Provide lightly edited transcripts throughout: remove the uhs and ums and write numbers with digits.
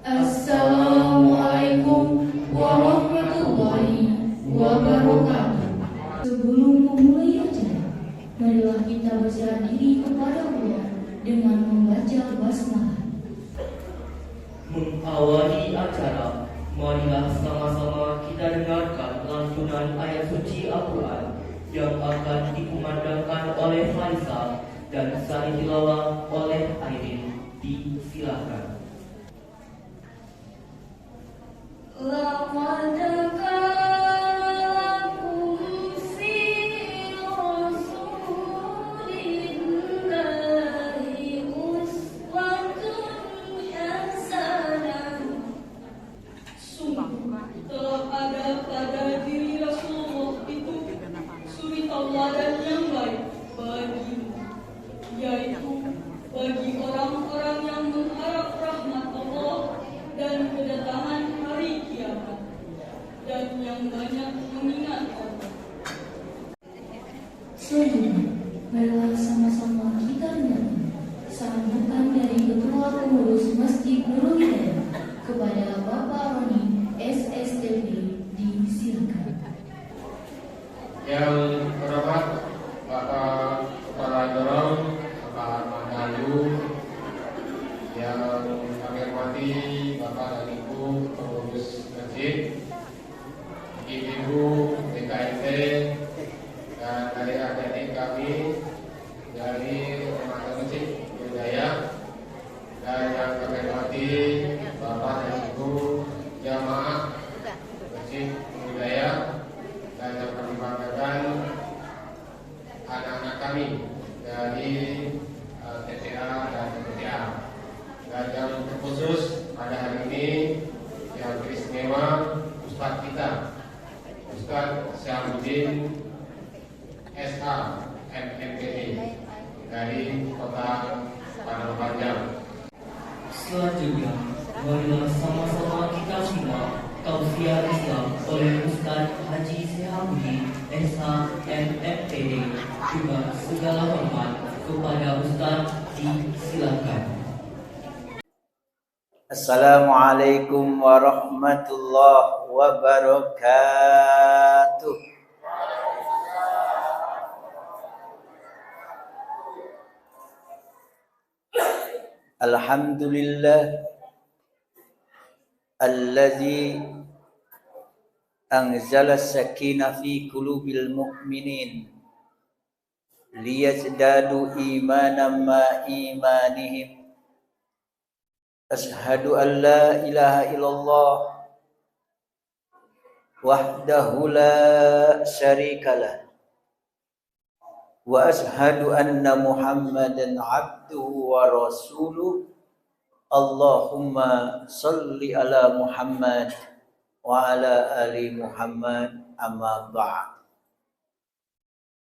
Assalamualaikum warahmatullahi wabarakatuh. Sebelum memulai acara, marilah kita berserah diri kepada Allah dengan membaca basmalah. Mengawali acara, marilah sama-sama kita dengarkan lantunan ayat suci Al-Quran yang akan dikumandangkan oleh Faisal dan sari tilawah oleh Aidin. Disilakan. Laqad telah ada pada diri Rasulullah itu suri tauladan yang baik bagimu, yaitu bagi orang-orang yang mengharap rahmat Allah dan kedatangan hari kiamat, dan yang banyak mengingat Allah. Selanjutnya, marilah sama-sama kita dengarkan sambutan dari Ketua Pengurus Masjid Nurul Hidayah kepada Bapak Roni SSTP. Disilakan. Yang terhormat Bapak Kepala Dorong, Bapak Ahmad Ayu, yang kami hormati Bapak dan Ibu pengurus masjid, Ibu DKMT, dan adik-adik kami dari Remaja Masjid Hidayah, dan yang kami hormati Bapak dan Ibu jamaah Masjid Hidayah, dan yang kami banggakan anak-anak kami dari TTA dan TTA, dan yang terkhusus pada hari ini yang teristimewa Ustadz kita, Ustadz Syahbudin SA MMPD dari Kota Padang Panjang. Selanjutnya, marilah sama-sama kita simak tausiah Islam oleh Ustaz Haji Syahbudin SHMMPD. Juga segala hormat kepada Ustaz. Disilakan. Assalamualaikum warahmatullahi wabarakatuh. Alhamdulillah alladzi anzala as-sakinah fi qulubil mu'minin liyazdadu imanan ma imanihim. Ashhadu an la ilaha illallah wahdahu la syarikalah wa ashhadu anna Muhammadan abduhu wa rasuluh. Allahumma salli ala Muhammad wa ala ali Muhammad, amma ba'd.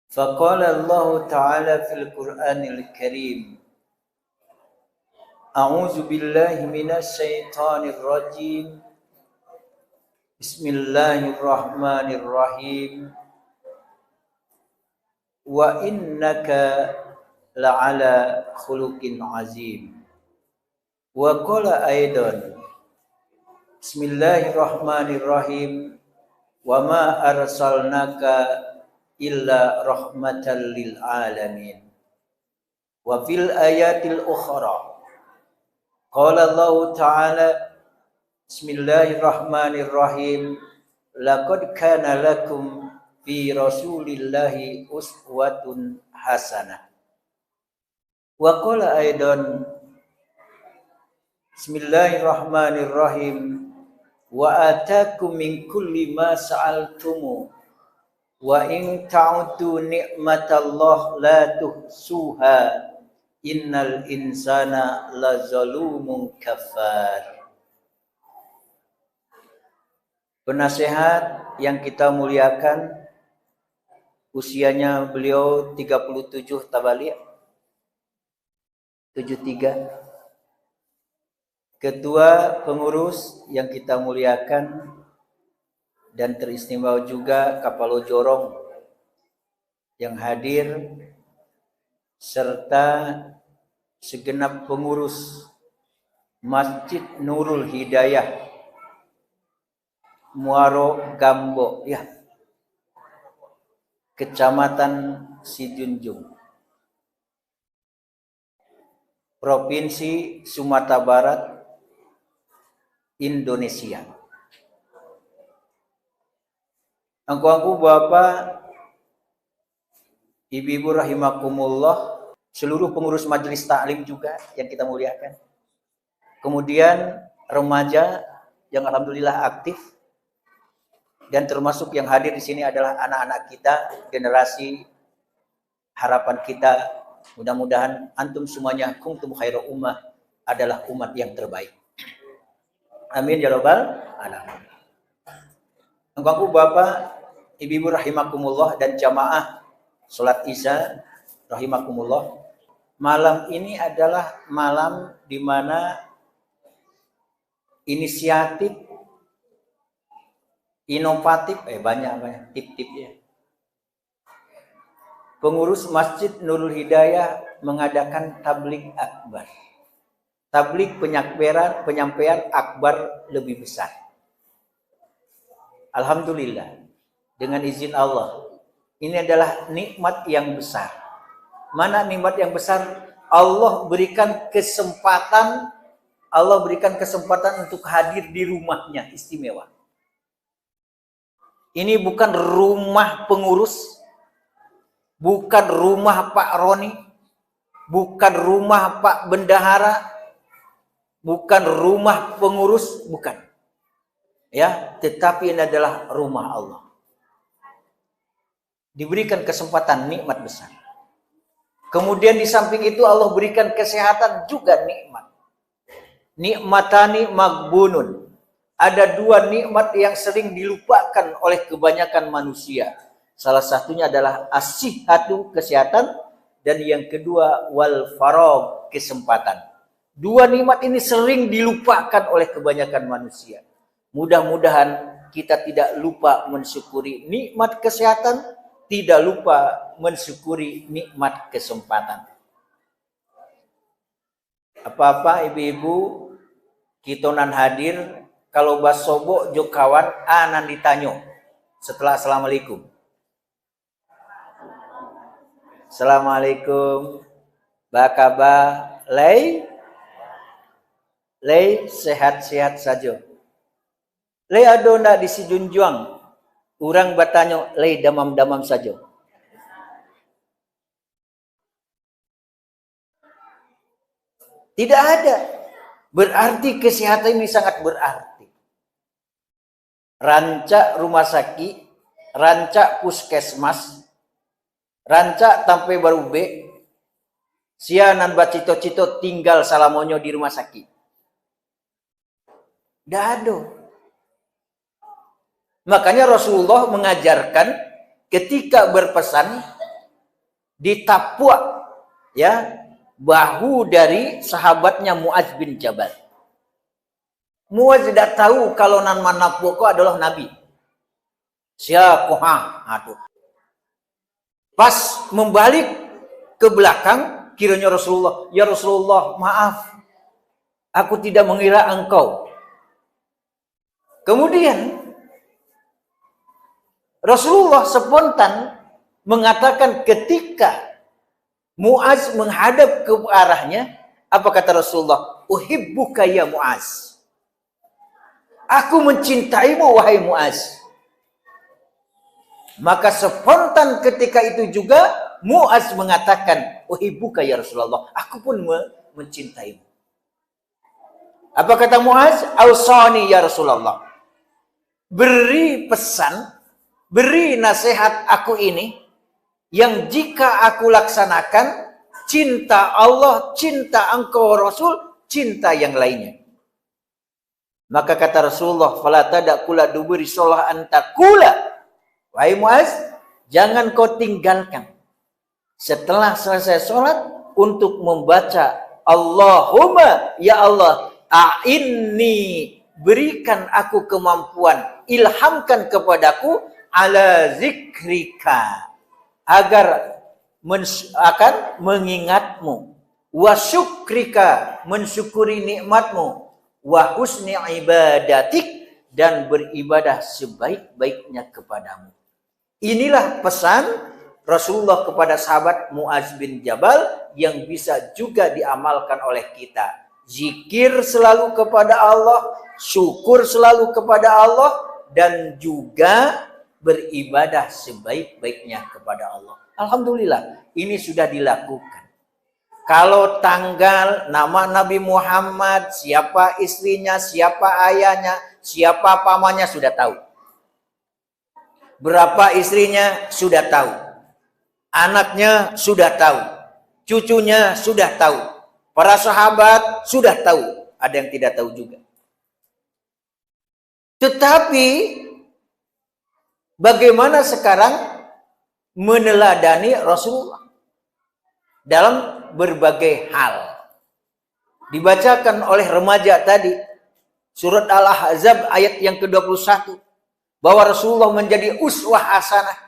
Faqala Allah ta'ala fil Qur'anil Karim, a'udzu billahi minasy syaithanir rajim. Bismillahirrahmanirrahim. Wa innaka la'ala khuluqin azim. Wa qala aidan, Bismillahirrahmanirrahim, wa ma arsalnaka illa rahmatan lil alamin. Wa fil ayatil ukhra qala Allah ta'ala, Bismillahirrahmanirrahim, laqad kana lakum fi rasulillahi uswatun hasanah. Wa qala aidan, Bismillahirrahmanirrahim, wa atakum min kulli ma sa'altumu wa in ta'udu ni'matallah la tuhsuha innal insana lazalumun kafar. Penasehat yang kita muliakan, usianya beliau 37 tabalik 73. Ketua pengurus yang kita muliakan, dan teristimewa juga Kapalo Jorong yang hadir, serta segenap pengurus Masjid Nurul Hidayah, Muaro Gambo, ya, Kecamatan Sijunjung, Provinsi Sumatera Barat, Indonesia. Angku-angku Bapak, Ibu-ibu rahimakumullah, seluruh pengurus majelis taklim juga yang kita muliakan. Kemudian remaja yang alhamdulillah aktif, dan termasuk yang hadir di sini adalah anak-anak kita, generasi harapan kita. Mudah-mudahan antum semuanya kuntum khairu ummah, adalah umat yang terbaik. Amin ya rabbal alamin. Angku Bapak, Ibu rahimakumullah, dan jamaah salat Isya rahimakumullah. Malam ini adalah malam di mana inisiatif inovatif banyak tip-tip ya. Pengurus Masjid Nurul Hidayah mengadakan tabligh akbar. Tabligh penyampaian akbar lebih besar. Alhamdulillah, dengan izin Allah, ini adalah nikmat yang besar. Mana nikmat yang besar? Allah berikan kesempatan untuk hadir di rumahnya, istimewa. Ini bukan rumah pengurus, bukan rumah Pak Roni, bukan rumah Pak Bendahara, bukan rumah pengurus, bukan. Ya, tetapi ini adalah rumah Allah. Diberikan kesempatan, nikmat besar. Kemudian di samping itu Allah berikan kesehatan juga nikmat. Nikmatani magbunun. Ada dua nikmat yang sering dilupakan oleh kebanyakan manusia. Salah satunya adalah as-sihhatu, kesehatan, dan yang kedua wal faragh, kesempatan. Dua nikmat ini sering dilupakan oleh kebanyakan manusia. Mudah-mudahan kita tidak lupa mensyukuri nikmat kesehatan, tidak lupa mensyukuri nikmat kesempatan. Apa-apa ibu-ibu kitonan hadir, kalau basobo jo kawan anan ditanyo setelah assalamualaikum. Assalamualaikum. Bakaba lei sehat-sehat saja. Lei ado ndak di Sijunjuang. Urang batanyo lei damam-damam saja. Tidak ada. Berarti kesehatan ini sangat berarti. Rancak rumah sakit, rancak puskesmas, rancak sampai baru B, sianan bacito-cito tinggal salamonyo di rumah sakit. Tidak ada. Makanya Rasulullah mengajarkan ketika berpesan ditapuak ya bahu dari sahabatnya Muaz bin Jabal. Muaz tidak tahu kalau nan mana pokok adalah Nabi. Siapa? Aduh. Pas membalik ke belakang, kiranya Rasulullah, ya Rasulullah, maaf, aku tidak mengira engkau. Kemudian Rasulullah spontan mengatakan ketika Muaz menghadap ke arahnya, apa kata Rasulullah? Uhibbuka ya Muaz. Aku mencintaimu wahai Muaz. Maka spontan ketika itu juga Muaz mengatakan, uhibbuka ya Rasulullah. Aku pun mencintaimu. Apa kata Muaz? Ausani ya Rasulullah. Beri pesan, beri nasihat aku ini, yang jika aku laksanakan, cinta Allah, cinta engkau Rasul, cinta yang lainnya. Maka kata Rasulullah, fala tadakula duburi sholah antakula. Wahai Muaz, jangan kau tinggalkan setelah selesai sholat untuk membaca Allahumma ya Allah, a'inni, berikan aku kemampuan, ilhamkan kepadaku ala zikrika, agar akan mengingatmu, wa syukrika, mensyukuri nikmatmu, wa husni ibadatik, dan beribadah sebaik-baiknya kepadamu. Inilah pesan Rasulullah kepada sahabat Muaz bin Jabal yang bisa juga diamalkan oleh kita. Zikir selalu kepada Allah, syukur selalu kepada Allah, dan juga beribadah sebaik-baiknya kepada Allah. Alhamdulillah, ini sudah dilakukan. Kalau tanggal, nama Nabi Muhammad, siapa istrinya, siapa ayahnya, siapa pamannya sudah tahu. Berapa istrinya sudah tahu. Anaknya sudah tahu. Cucunya sudah tahu. Para sahabat sudah tahu. Ada yang tidak tahu juga. Tetapi bagaimana sekarang meneladani Rasulullah dalam berbagai hal? Dibacakan oleh remaja tadi surat Al-Ahzab ayat yang ke-21 bahwa Rasulullah menjadi uswah hasanah.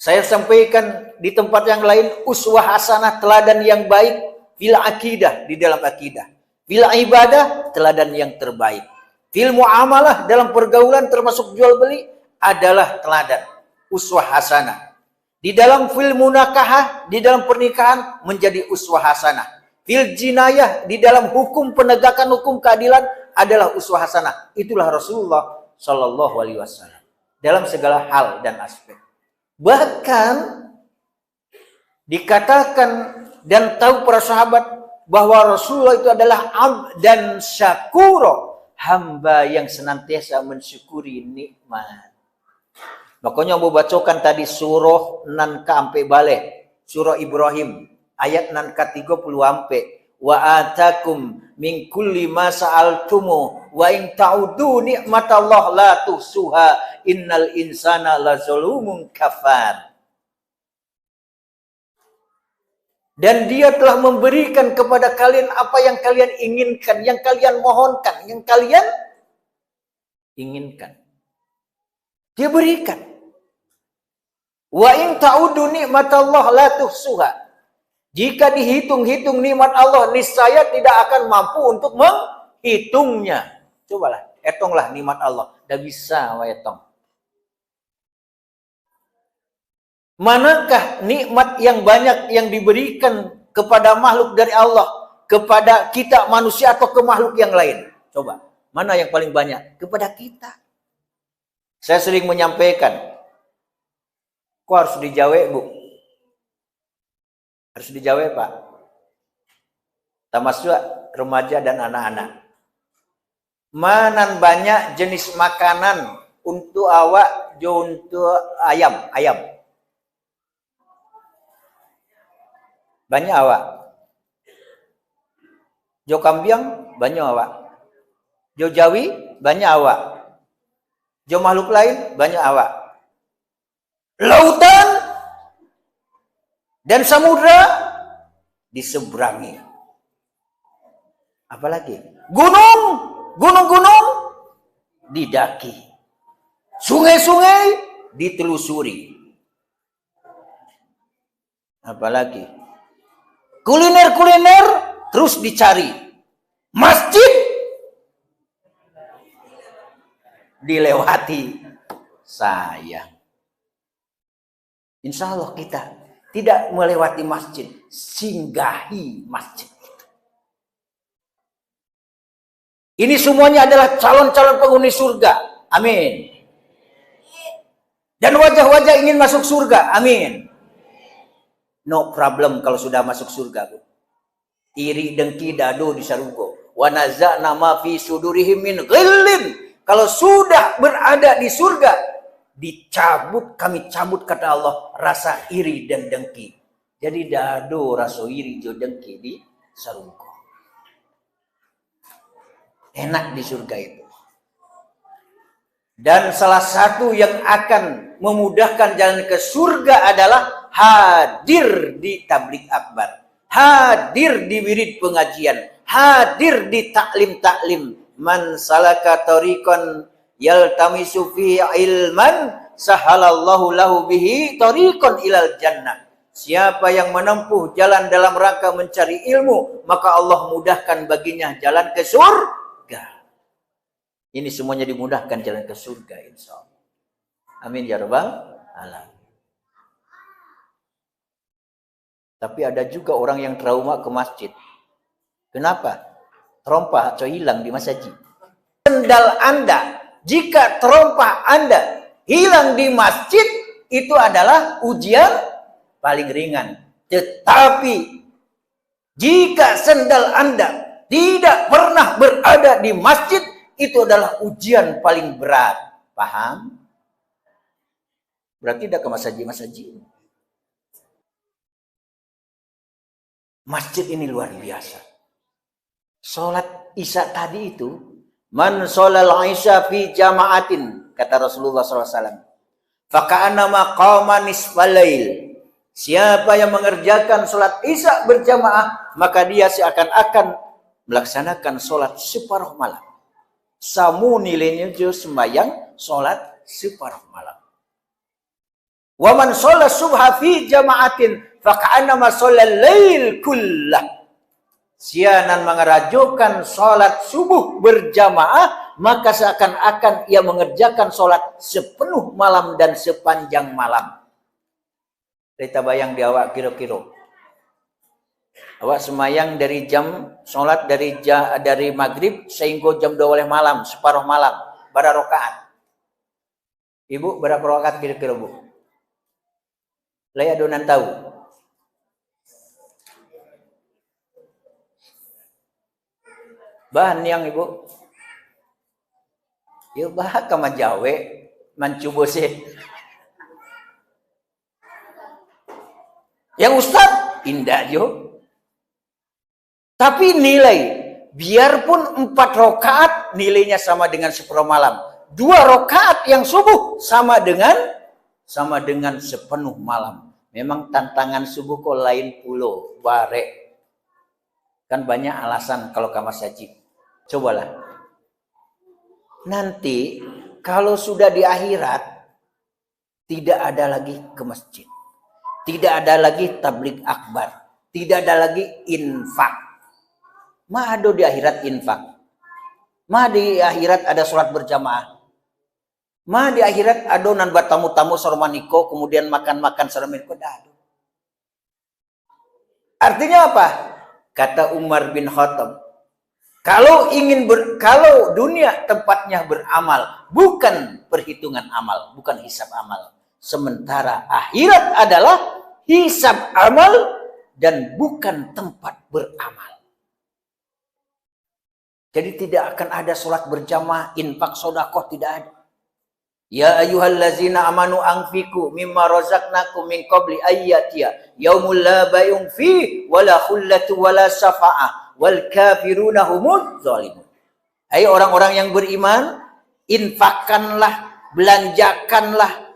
Saya sampaikan di tempat yang lain, uswah hasanah, teladan yang baik fil akidah, di dalam akidah, fil ibadah, teladan yang terbaik, fil muamalah, dalam pergaulan termasuk jual beli adalah teladan uswah hasanah. Di dalam fil munakahah, di dalam pernikahan menjadi uswah hasanah. Fil jinayah, di dalam hukum penegakan hukum keadilan adalah uswah hasanah. Itulah Rasulullah Shallallahu Alaihi Wasallam dalam segala hal dan aspek. Bahkan dikatakan dan tahu para sahabat bahwa Rasulullah itu adalah abdan syakuro, hamba yang senantiasa mensyukuri nikmat. Makanya mau bacakan tadi surah nan ka ampe balik, surah Ibrahim ayat nan ka 30 ampe, wa atakum min kulli ma sa'altumu wa in ta'udu nikmatallah la tuhsuha innal insana lazalumun kafar. Dan dia telah memberikan kepada kalian apa yang kalian inginkan, yang kalian mohonkan, yang kalian inginkan. Dia berikan. Wa in ta'udu nikmatallah la tuhsuha. Jika dihitung-hitung nikmat Allah, niscaya tidak akan mampu untuk menghitungnya. Cobalah, etonglah nikmat Allah. Tidak bisa etong. Manakah nikmat yang banyak yang diberikan kepada makhluk dari Allah, kepada kita manusia atau ke makhluk yang lain? Coba, mana yang paling banyak? Kepada kita. Saya sering menyampaikan, kok harus dijawab, Bu? Harus dijawab, Pak. Termasuk remaja dan anak-anak. Mana banyak jenis makanan untuk awak, untuk ayam. Banyak awak. Jo kambing, banyak awak. Jo jawi, banyak awak. Jo makhluk lain, banyak awak. Lautan dan samudra diseberangi. Apalagi gunung-gunung didaki. Sungai-sungai ditelusuri. Apalagi kuliner-kuliner terus dicari. Masjid dilewati. Sayang. Insya Allah kita tidak melewati masjid, singgahi masjid itu. Ini semuanya adalah calon-calon penghuni surga. Amin. Dan wajah-wajah ingin masuk surga. Amin. No problem kalau sudah masuk surga, Bu. Iri dengki dado di sarugo. Wa naza'na ma fi sudurihim min ghillin. Kalau sudah berada di surga, kami cabut kata Allah rasa iri dan dengki. Jadi dado rasa iri dan dengki di sarugo. Enak di surga itu. Dan salah satu yang akan memudahkan jalan ke surga adalah hadir di tabligh akbar, hadir di wirid pengajian, hadir di taklim-taklim. Man salaka tariqan yaltamisu fi ilman sahalallahu lahu bihi tariqan ilal jannah. Siapa yang menempuh jalan dalam rangka mencari ilmu, maka Allah mudahkan baginya jalan ke surga. Ini semuanya dimudahkan jalan ke surga, insya Allah. Amin ya rabbal alamin. Tapi ada juga orang yang trauma ke masjid. Kenapa? Terompah atau hilang di masjid. Sendal Anda, jika terompah Anda hilang di masjid, itu adalah ujian paling ringan. Tetapi jika sendal Anda tidak pernah berada di masjid, itu adalah ujian paling berat. Paham? Berarti tidak ke masjid. Masjid ini luar biasa. Sholat Isya tadi itu, man sholal Isya fi jama'atin, kata Rasulullah SAW. Faka'annama qama nisfal lail. Siapa yang mengerjakan sholat Isya berjamaah, maka dia seakan-akan melaksanakan sholat separuh malam. Samu nilainya juga sembahyang sholat separuh malam. Wa man sholat subha fi jama'atin faka'annama sholal lail kullah. Sianan mengerajukan sholat subuh berjamaah, maka seakan-akan ia mengerjakan sholat sepenuh malam dan sepanjang malam. Kita bayang di awak kira-kira. Awak semayang dari jam sholat dari maghrib sehingga jam 12 malam, separuh malam, berapa rakaat? Ibu berapa rakaat kira-kira, Bu? Laya donan tahu. Bahan yang Ibu? Yuk bahak kama jawe mancubo sih. Yang Ustaz indah jo. Tapi nilai biarpun 4 rakaat nilainya sama dengan separuh malam. 2 rakaat yang subuh sama dengan sepenuh malam. Memang tantangan subuh kok lain pulau bare. Kan banyak alasan kalau kamar sajid. Cobalah. Nanti kalau sudah di akhirat tidak ada lagi ke masjid. Tidak ada lagi tablik akbar. Tidak ada lagi infak. Ma ada di akhirat infak. Ma di akhirat ada sholat berjamaah. Ma di akhirat ada nan tamu-tamu sormaniko kemudian makan-makan sormaniko. Artinya apa? Kata Umar bin Khattab, kalau dunia tempatnya beramal, bukan perhitungan amal, bukan hisab amal. Sementara akhirat adalah hisab amal dan bukan tempat beramal. Jadi tidak akan ada sholat berjamaah, infak, sodakoh, tidak ada. Ya ayyuhallazina amanu anfiqu mimma razaqnakum min qabli ayyatiya yaumul la bay'un fi wala khullatu wala syafa'ah wal kafiruna humuz zalimun. Hai orang-orang yang beriman, infakkanlah, belanjakanlah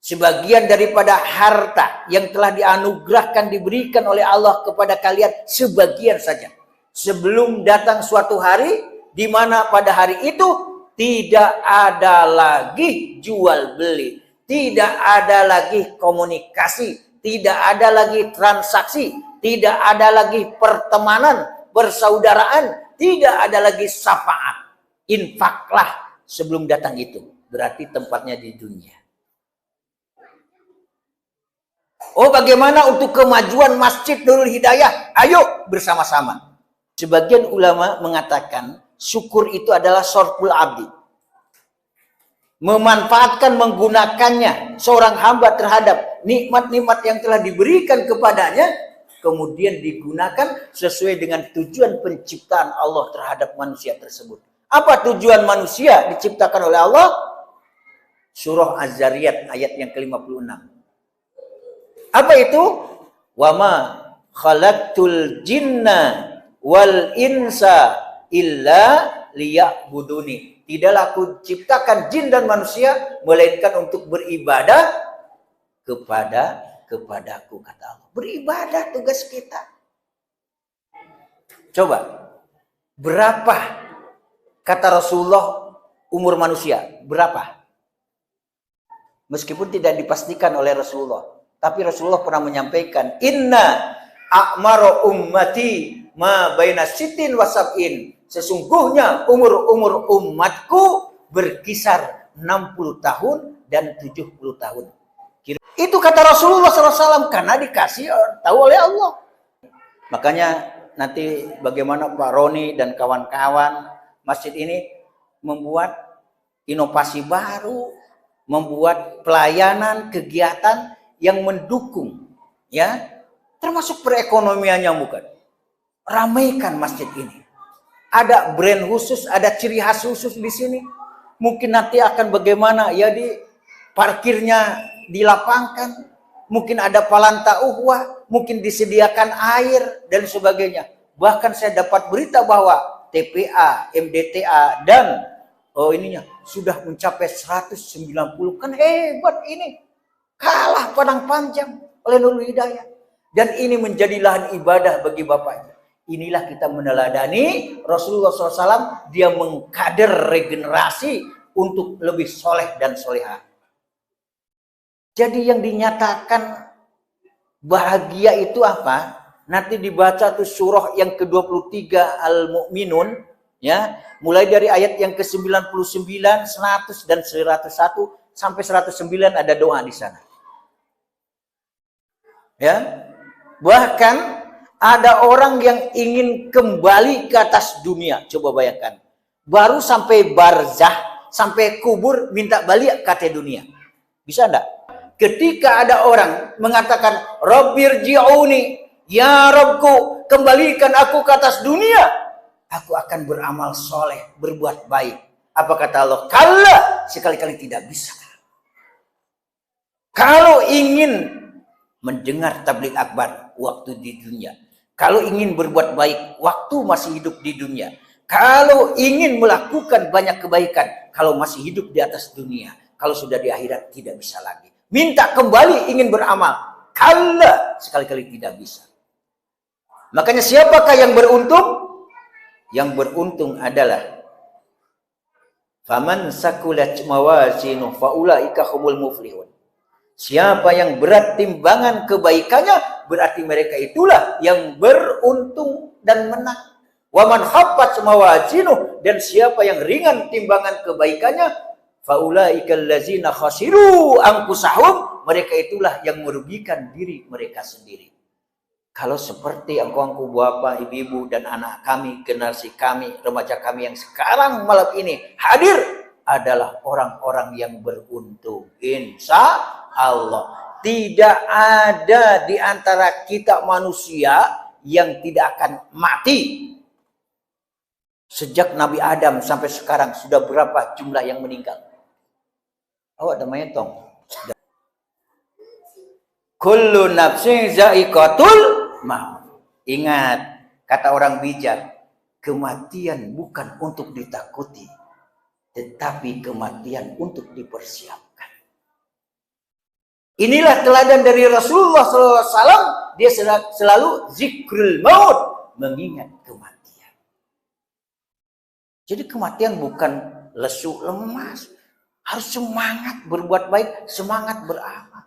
sebagian daripada harta yang telah dianugerahkan diberikan oleh Allah kepada kalian, sebagian saja. Sebelum datang suatu hari di mana pada hari itu tidak ada lagi jual beli, tidak ada lagi komunikasi, tidak ada lagi transaksi, tidak ada lagi pertemanan, persaudaraan, tidak ada lagi syafaat. Infaklah sebelum datang itu. Berarti tempatnya di dunia. Oh, bagaimana untuk kemajuan Masjid Nurul Hidayah? Ayo bersama-sama. Sebagian ulama mengatakan syukur itu adalah sorful abdi. Memanfaatkan, menggunakannya seorang hamba terhadap nikmat-nikmat yang telah diberikan kepadanya, kemudian digunakan sesuai dengan tujuan penciptaan Allah terhadap manusia tersebut. Apa tujuan manusia diciptakan oleh Allah? Surah Az-Zariyat ayat yang ke-56. Apa itu? Wa ma khalaqtul jinna wal insa illa liya'buduni. Tidaklah aku ciptakan jin dan manusia melainkan untuk beribadah kepadaku, kata Allah. Beribadah tugas kita. Coba, berapa kata Rasulullah umur manusia? Berapa? Meskipun tidak dipastikan oleh Rasulullah, Tapi Rasulullah pernah menyampaikan, inna a'maru ummati ma baina sitin wa sab'in. Sesungguhnya umur-umur umatku berkisar 60 tahun dan 70 tahun. Itu kata Rasulullah SAW karena dikasih tahu oleh Allah. Makanya nanti bagaimana Pak Roni dan kawan-kawan masjid ini membuat inovasi baru, membuat pelayanan, kegiatan yang mendukung, ya, termasuk perekonomiannya bukan. Ramaikan masjid ini. Ada brand khusus, ada ciri khas khusus di sini. Mungkin nanti akan bagaimana ya di parkirnya dilapangkan, mungkin ada palanta uhwah, mungkin disediakan air dan sebagainya. Bahkan saya dapat berita bahwa TPA, MDTA dan sudah mencapai 190, kan hebat ini. Kalah Padang Panjang oleh Nurul Hidayah. Dan ini menjadi lahan ibadah bagi bapaknya. Inilah kita meneladani Rasulullah SAW, dia mengkader regenerasi untuk lebih soleh dan solehah. Jadi yang dinyatakan bahagia itu apa? Nanti dibaca tuh surah yang ke-23 Al-Mu'minun, ya, mulai dari ayat yang ke-99, 100 dan 101 sampai 109 ada doa di sana. Ya. Bahkan ada orang yang ingin kembali ke atas dunia. Coba bayangkan. Baru sampai barzah, sampai kubur minta balik ke atas dunia. Bisa enggak? Ketika ada orang mengatakan Rabbirji'uni, ya Rabbku, kembalikan aku ke atas dunia, aku akan beramal soleh, berbuat baik. Apa kata Allah? Kalla, sekali-kali tidak bisa. Kalau ingin mendengar tabligh akbar waktu di dunia, kalau ingin berbuat baik waktu masih hidup di dunia, kalau ingin melakukan banyak kebaikan kalau masih hidup di atas dunia, kalau sudah di akhirat tidak bisa lagi. Minta kembali ingin beramal, kalla, sekali-kali tidak bisa. Makanya siapakah yang beruntung? Yang beruntung adalah faman sakulat mawazinu faulaika humul muflihun. Siapa yang berat timbangan kebaikannya, berarti mereka itulah yang beruntung dan menang. Waman khaffat mawazinu, dan siapa yang ringan timbangan kebaikannya, faulaikal ladzina khasiru anfusahum, mereka itulah yang merugikan diri mereka sendiri. Kalau seperti angku-angku bapak, ibu-ibu dan anak kami, generasi kami, remaja kami yang sekarang malam ini hadir adalah orang-orang yang beruntung. Insya Allah. Tidak ada di antara kita manusia yang tidak akan mati. Sejak Nabi Adam sampai sekarang sudah berapa jumlah yang meninggal? Oh, ada mayatong. Kullu nafsin za'iqatul maut. Ingat, kata orang bijak, kematian bukan untuk ditakuti, tetapi kematian untuk dipersiapkan. Inilah teladan dari Rasulullah SAW. Dia selalu zikrul maut, mengingat kematian. Jadi kematian bukan lesu lemas, harus semangat berbuat baik, semangat beramal.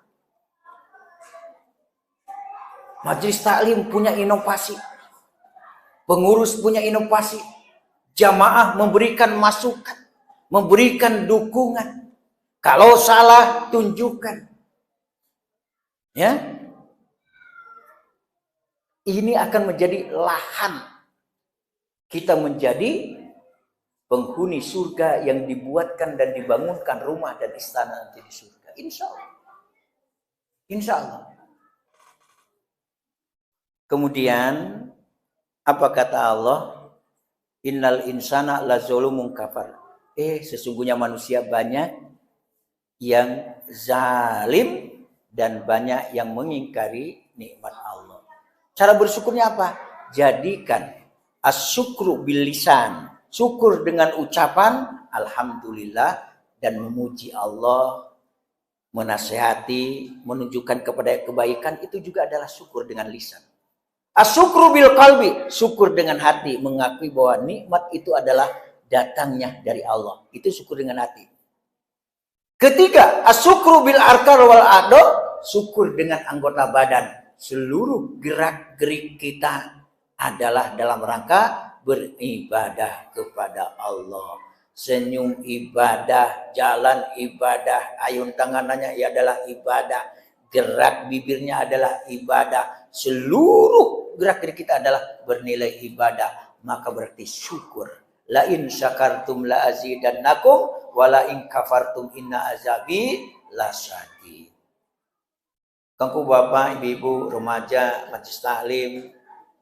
Majelis taklim punya inovasi, pengurus punya inovasi, jamaah memberikan masukan, memberikan dukungan. Kalau salah, tunjukkan. Ya, ini akan menjadi lahan kita menjadi penghuni surga yang dibuatkan dan dibangunkan rumah dan istana nanti di surga. Insya Allah. Insya Allah. Kemudian apa kata Allah? Innal insana lazulumun kafar. Sesungguhnya manusia banyak yang zalim dan banyak yang mengingkari nikmat Allah. Cara bersyukurnya apa? Jadikan asyukru bil lisan, syukur dengan ucapan alhamdulillah dan memuji Allah, menasehati, menunjukkan kepada kebaikan, itu juga adalah syukur dengan lisan. Asyukru bil qalbi, syukur dengan hati, mengakui bahwa nikmat itu adalah datangnya dari Allah. Itu syukur dengan hati. Ketiga, asyukru bil arkar wal ado, syukur dengan anggota badan. Seluruh gerak-gerik kita adalah dalam rangka beribadah kepada Allah. Senyum ibadah, jalan ibadah, ayun tangannya adalah ibadah, gerak bibirnya adalah ibadah. Seluruh gerak-gerik kita adalah bernilai ibadah. Maka berarti syukur. La in syakartum la azidannakum wa la in kafartum inna azabi lasyadid. Kangku bapak, ibu-ibu, remaja, majelis taklim,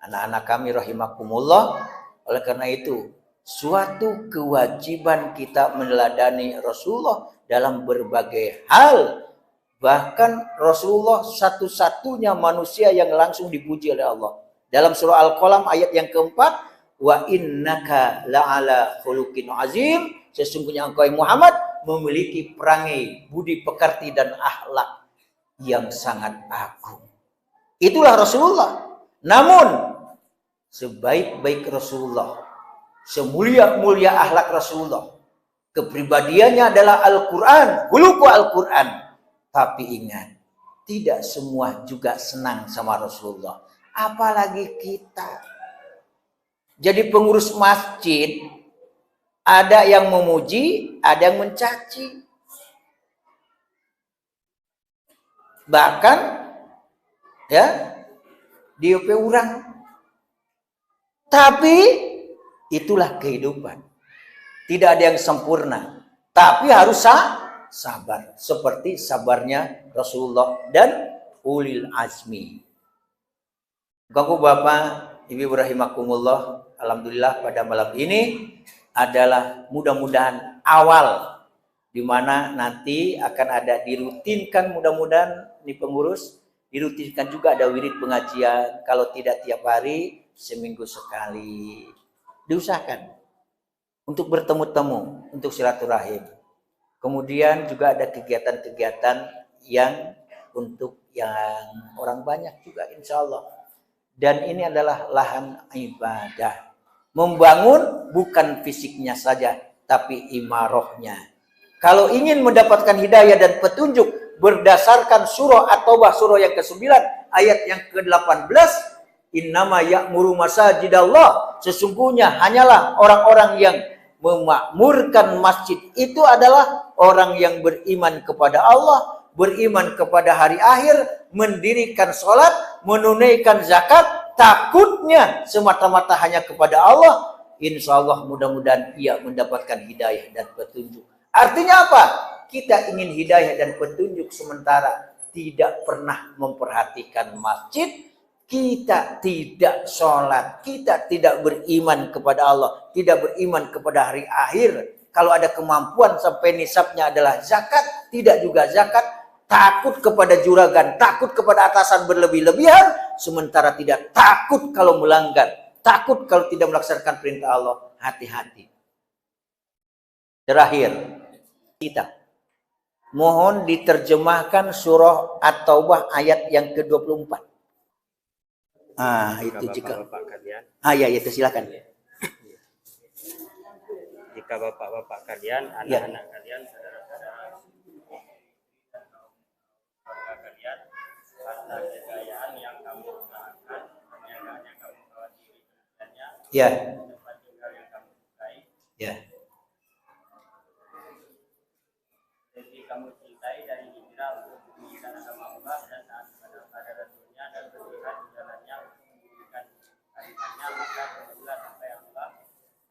anak-anak kami rahimakumullah. Oleh karena itu, suatu kewajiban kita meneladani Rasulullah dalam berbagai hal. Bahkan Rasulullah satu-satunya manusia yang langsung dipuji oleh Allah. Dalam surah Al-Qalam ayat yang keempat, wa innaka la'ala khuluqin azim, sesungguhnya engkau Muhammad memiliki perangai, budi pekerti dan akhlak yang sangat agung. Itulah Rasulullah. Namun sebaik-baik Rasulullah, semulia-mulia akhlak Rasulullah, kepribadiannya adalah Al-Quran, khuluqu Al-Quran. Tapi ingat, tidak semua juga senang sama Rasulullah, apalagi kita. Jadi pengurus masjid, ada yang memuji, ada yang mencaci. Bahkan ya DOP orang. Tapi itulah kehidupan. Tidak ada yang sempurna, tapi harus sabar, seperti sabarnya Rasulullah dan ulil azmi. Ganggu bapak, ibu rahimakumullah, alhamdulillah pada malam ini adalah mudah-mudahan awal di mana nanti akan ada dirutinkan, mudah-mudahan ini pengurus dirutinkan juga ada wirid pengajian, kalau tidak tiap hari seminggu sekali. Diusahakan untuk bertemu-temu, untuk silaturahim. Kemudian juga ada kegiatan-kegiatan yang untuk yang orang banyak juga insya Allah. Dan ini adalah lahan ibadah. Membangun bukan fisiknya saja, tapi imarohnya. Kalau ingin mendapatkan hidayah dan petunjuk berdasarkan surah At-Taubah surah yang ke-9 ayat yang ke-18, innama ya'muru masajidallah, sesungguhnya hanyalah orang-orang yang memakmurkan masjid itu adalah orang yang beriman kepada Allah, beriman kepada hari akhir, mendirikan sholat, menunaikan zakat, takutnya semata-mata hanya kepada Allah. Insya Allah mudah-mudahan ia mendapatkan hidayah dan petunjuk. Artinya apa? Kita ingin hidayah dan petunjuk sementara tidak pernah memperhatikan masjid, kita tidak sholat, kita tidak beriman kepada Allah, tidak beriman kepada hari akhir. Kalau ada kemampuan sampai nisabnya adalah zakat, tidak juga zakat, takut kepada juragan, takut kepada atasan berlebih-lebihan, sementara tidak takut kalau melanggar, takut kalau tidak melaksanakan perintah Allah. Hati-hati. Terakhir, kita mohon diterjemahkan surah At-Taubah ayat yang ke-24. Itu jika bapak kalian. Ya itu silakan. Jika bapak-bapak kalian, anak-anak kalian, saudara-saudara keluarga kalian, harta kekayaan yang kamu usahakan, perniagaan yang kamu khawatiri dengannya, tempat tinggal yang kamu sukai, jadi kamu cintai dari hijrah untuk meninggikan agama Allah dan taat kepada Rasulnya dan berjihad di jalannya untuk meninggikan kalimatnya, maka tunggulah sampai Allah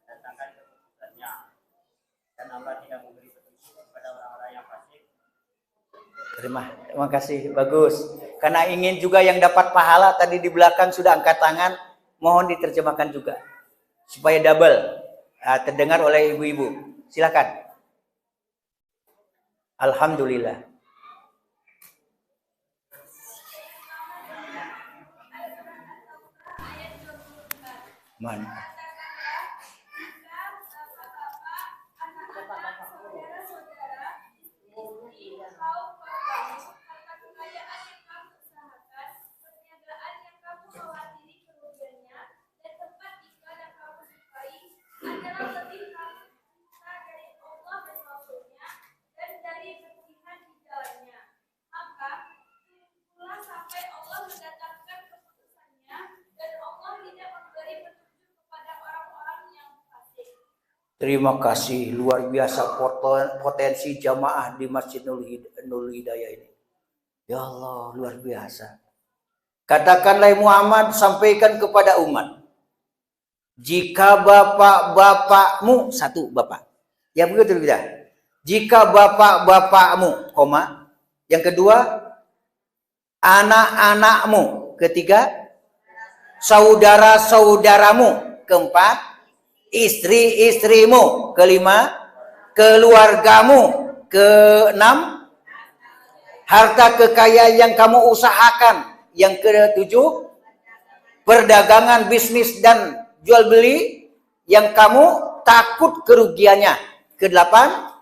datangkan keputusannya. Dan Allah tidak memberi petunjuk kepada orang-orang yang fasik. Terima kasih, bagus. Karena ingin juga yang dapat pahala tadi di belakang sudah angkat tangan, mohon diterjemahkan juga supaya double terdengar oleh ibu-ibu. Silakan. Alhamdulillah. Mana? Terima kasih, luar biasa potensi jamaah di Masjid Nurul Hidayah ini. Ya Allah, luar biasa. Katakanlah Muhammad, sampaikan kepada umat. Jika bapak-bapakmu, satu bapak. Ya begitu tidak? Jika bapak-bapakmu, koma. Yang kedua, anak-anakmu. Ketiga, saudara-saudaramu. Keempat, istri-istrimu. Kelima, keluargamu. Keenam, harta kekayaan yang kamu usahakan. Yang ketujuh, perdagangan, bisnis dan jual beli yang kamu takut kerugiannya. Kedelapan,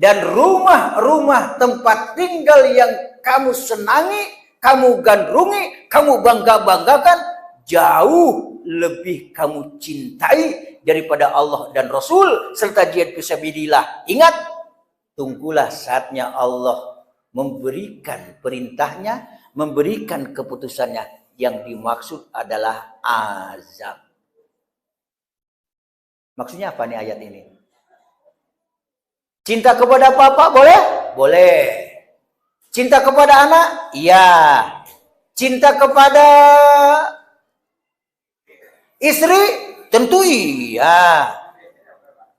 dan rumah-rumah tempat tinggal yang kamu senangi, kamu gandrungi, kamu bangga-banggakan, jauh lebih kamu cintai daripada Allah dan Rasul serta jihad fisabilillah. Ingat, tunggulah saatnya Allah memberikan perintahnya, memberikan keputusannya. Yang dimaksud adalah azab. Maksudnya apa nih ayat ini? Cinta kepada bapak boleh? Boleh. Cinta kepada anak? Iya. Cinta kepada istri? Tentu iya.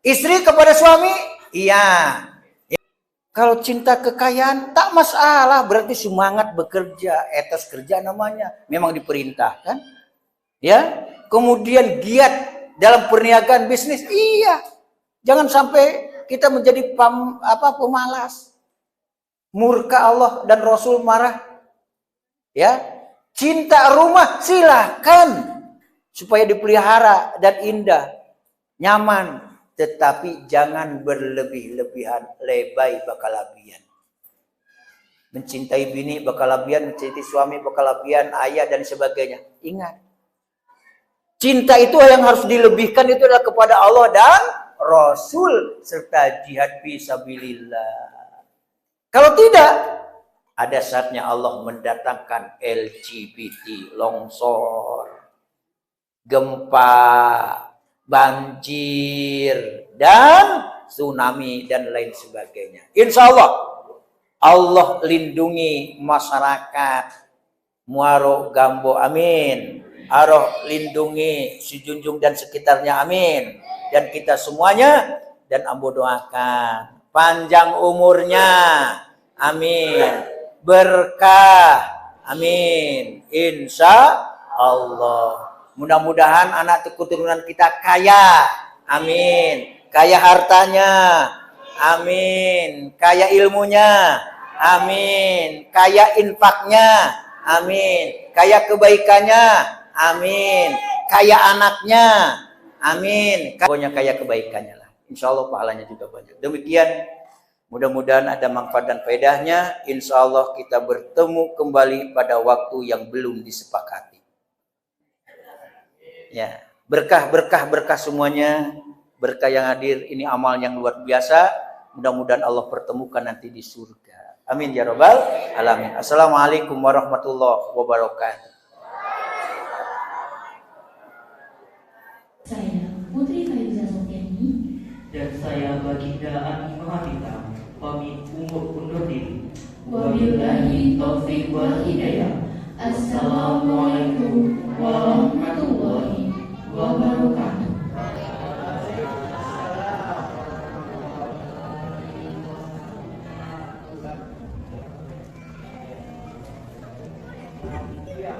Istri kepada suami? Iya. Kalau cinta kekayaan tak masalah, berarti semangat bekerja, etos kerja namanya, memang diperintahkan. Ya, kemudian giat dalam perniagaan bisnis, iya. Jangan sampai kita menjadi pemalas. Murka Allah dan Rasul marah. Ya, cinta rumah silahkan supaya dipelihara dan indah, nyaman. Tetapi jangan berlebih-lebihan, lebay bakalabian. Mencintai bini bakalabian, mencintai suami bakalabian, ayah dan sebagainya. Ingat, cinta itu yang harus dilebihkan itu adalah kepada Allah dan Rasul serta jihad fisabilillah. Kalau tidak, ada saatnya Allah mendatangkan LGBT, longsor, gempa, banjir, dan tsunami, dan lain sebagainya. Insya Allah lindungi masyarakat Muaro Gambo, amin. Allah lindungi Sijunjung dan sekitarnya, amin. Dan kita semuanya, dan ambo doakan panjang umurnya, amin. Berkah, amin. Insya Allah. Mudah-mudahan anak keturunan kita kaya, amin. Kaya hartanya, amin. Kaya ilmunya, amin. Kaya infaknya, amin. Kaya kebaikannya, amin. Kaya anaknya, amin. Pokoknya kaya kebaikannya lah. Insya Allah pahalanya juga banyak. Demikian, mudah-mudahan ada manfaat dan faedahnya. Insya Allah kita bertemu kembali pada waktu yang belum disepakati. Ya, berkah semuanya, berkah yang hadir, ini amal yang luar biasa. Mudah-mudahan Allah pertemukan nanti di surga. Amin ya rabbal alamin. Assalamualaikum warahmatullahi wabarakatuh. Saya Putri Faiza Sofiani dan saya Baginda Ani Mahatita pamit undur diri. Wabillahi taufiq wal hidayah. Assalamualaikum warahmatullahi wabarakatuh. Ya.